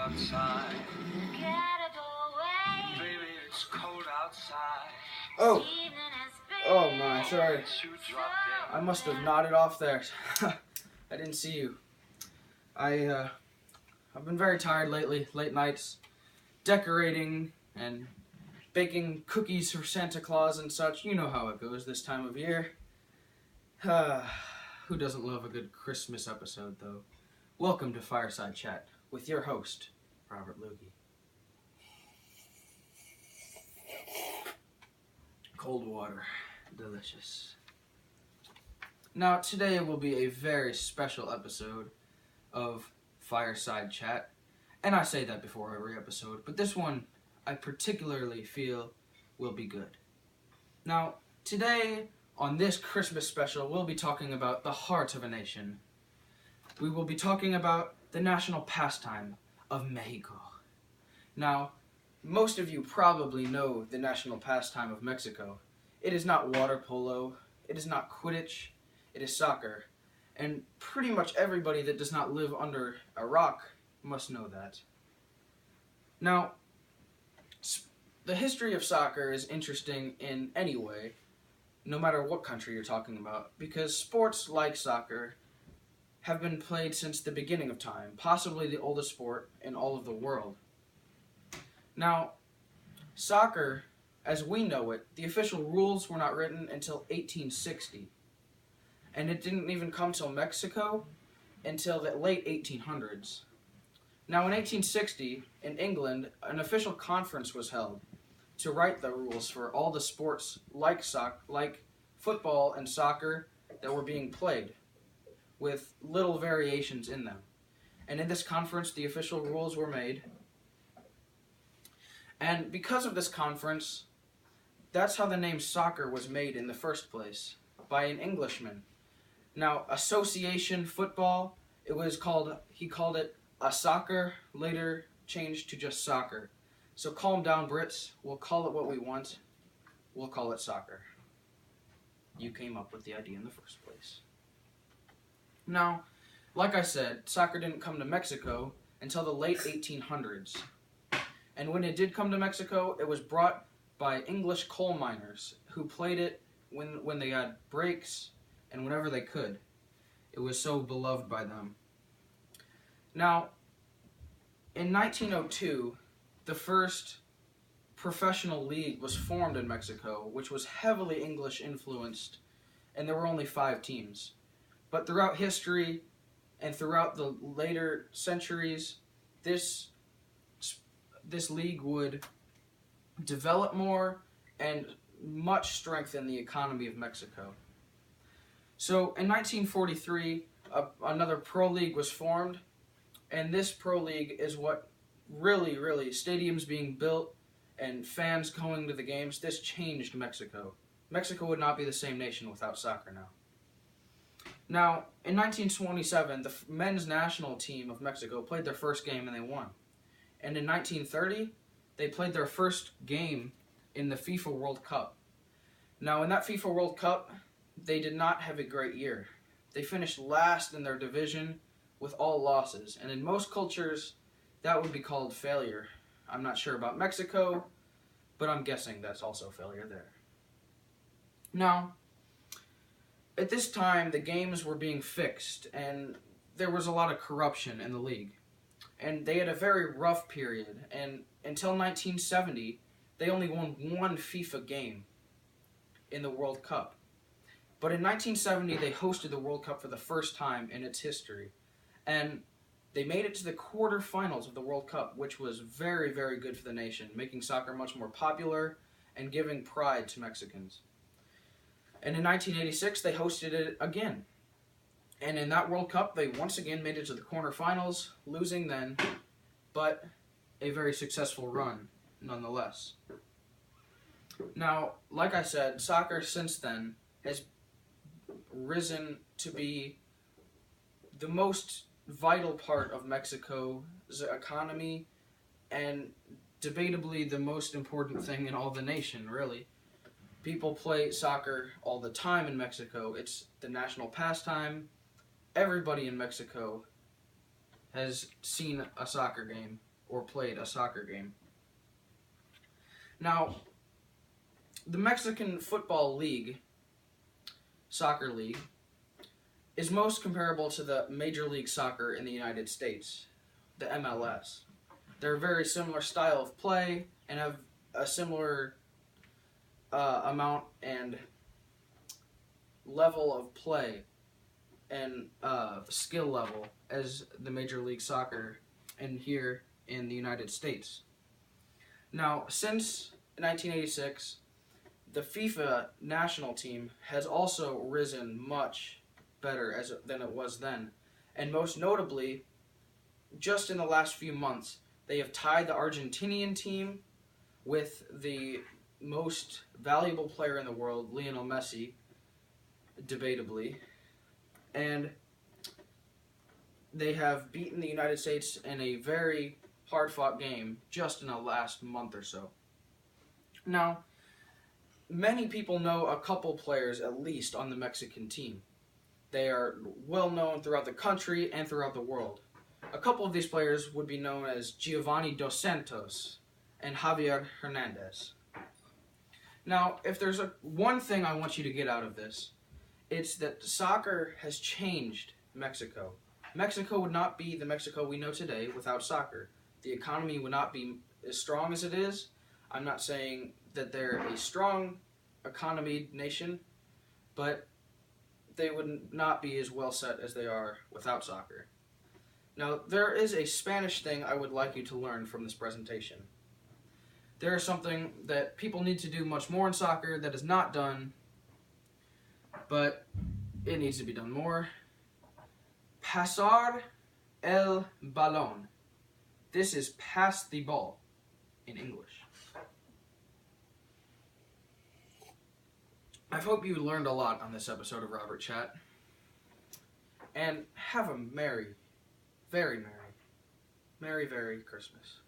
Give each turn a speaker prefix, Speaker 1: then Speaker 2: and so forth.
Speaker 1: outside. Baby, it's cold outside.
Speaker 2: Oh. Oh my, sorry. I must have nodded off there. I didn't see you. I've been very tired lately, late nights, decorating and baking cookies for Santa Claus and such. You know how it goes this time of year. Who doesn't love a good Christmas episode, though? Welcome to Fireside Chat with your host, Robert Loogie. Cold water. Delicious. Now, today will be a very special episode of Fireside Chat. And I say that before every episode, but this one I particularly feel will be good. Now, today, on this Christmas special, we'll be talking about the heart of a nation. We will be talking about the national pastime of Mexico. Now, most of you probably know the national pastime of Mexico. It is not water polo, it is not Quidditch, it is soccer. And pretty much everybody that does not live under a rock must know that. Now, the history of soccer is interesting in any way, no matter what country you're talking about, because sports like soccer have been played since the beginning of time, possibly the oldest sport in all of the world. Now, soccer, as we know it, the official rules were not written until 1860. And it didn't even come till Mexico until the late 1800s. Now, in 1860, in England, an official conference was held to write the rules for all the sports like football and soccer that were being played, with little variations in them. And in this conference, the official rules were made. And because of this conference, that's how the name soccer was made in the first place, by an Englishman. Now, association football, he called it a soccer, later changed to just soccer. So calm down, Brits. We'll call it what we want. We'll call it soccer. You came up with the idea in the first place. Now, like I said, soccer didn't come to Mexico until the late 1800s. And when it did come to Mexico, it was brought by English coal miners who played it when they had breaks and whenever they could. It was so beloved by them. Now, in 1902, the first professional league was formed in Mexico, which was heavily English influenced, and there were only 5 teams. But throughout history and throughout the later centuries, this league would develop more and much strengthen the economy of Mexico. So in 1943, another pro league was formed, and this pro league is what really, stadiums being built and fans going to the games, this changed Mexico. Mexico would not be the same nation without soccer now. Now, in 1927, the men's national team of Mexico played their first game and they won. And in 1930, they played their first game in the FIFA World Cup. Now, in that FIFA World Cup, they did not have a great year. They finished last in their division with all losses. And in most cultures, that would be called failure. I'm not sure about Mexico, but I'm guessing that's also failure there. Now, at this time, the games were being fixed, and there was a lot of corruption in the league. And they had a very rough period, and until 1970, they only won one FIFA game in the World Cup. But in 1970, they hosted the World Cup for the first time in its history, and they made it to the quarterfinals of the World Cup, which was very, very good for the nation, making soccer much more popular and giving pride to Mexicans. And in 1986, they hosted it again. And in that World Cup, they once again made it to the quarterfinals, losing then, but a very successful run nonetheless. Now, like I said, soccer since then has risen to be the most vital part of Mexico's economy and debatably the most important thing in all the nation, really. People play soccer all the time in Mexico. It's the national pastime. Everybody in Mexico has seen a soccer game or played a soccer game. Now, the Mexican Football League, soccer league, is most comparable to the Major League Soccer in the United States, the MLS. They're a very similar style of play and have a similar amount and level of play and skill level as the Major League Soccer and here in the United States. Now, since 1986, the FIFA national team has also risen much better than it was then. And most notably, just in the last few months, they have tied the Argentinian team with the most valuable player in the world, Lionel Messi, debatably. And they have beaten the United States in a very hard-fought game just in the last month or so. Now, many people know a couple players at least on the Mexican team. They are well known throughout the country and throughout the world. A couple of these players would be known as Giovanni Dos Santos and Javier Hernandez. Now, if there's one thing I want you to get out of this, it's that soccer has changed Mexico. Mexico would not be the Mexico we know today without soccer. The economy would not be as strong as it is. I'm not saying that they're a strong economy nation, but they would not be as well set as they are without soccer. Now, there is a Spanish thing I would like you to learn from this presentation. There is something that people need to do much more in soccer that is not done, but it needs to be done more. Pasar el balón. This is pass the ball in English. I hope you learned a lot on this episode of Robert Chat. And have a merry, very merry Christmas.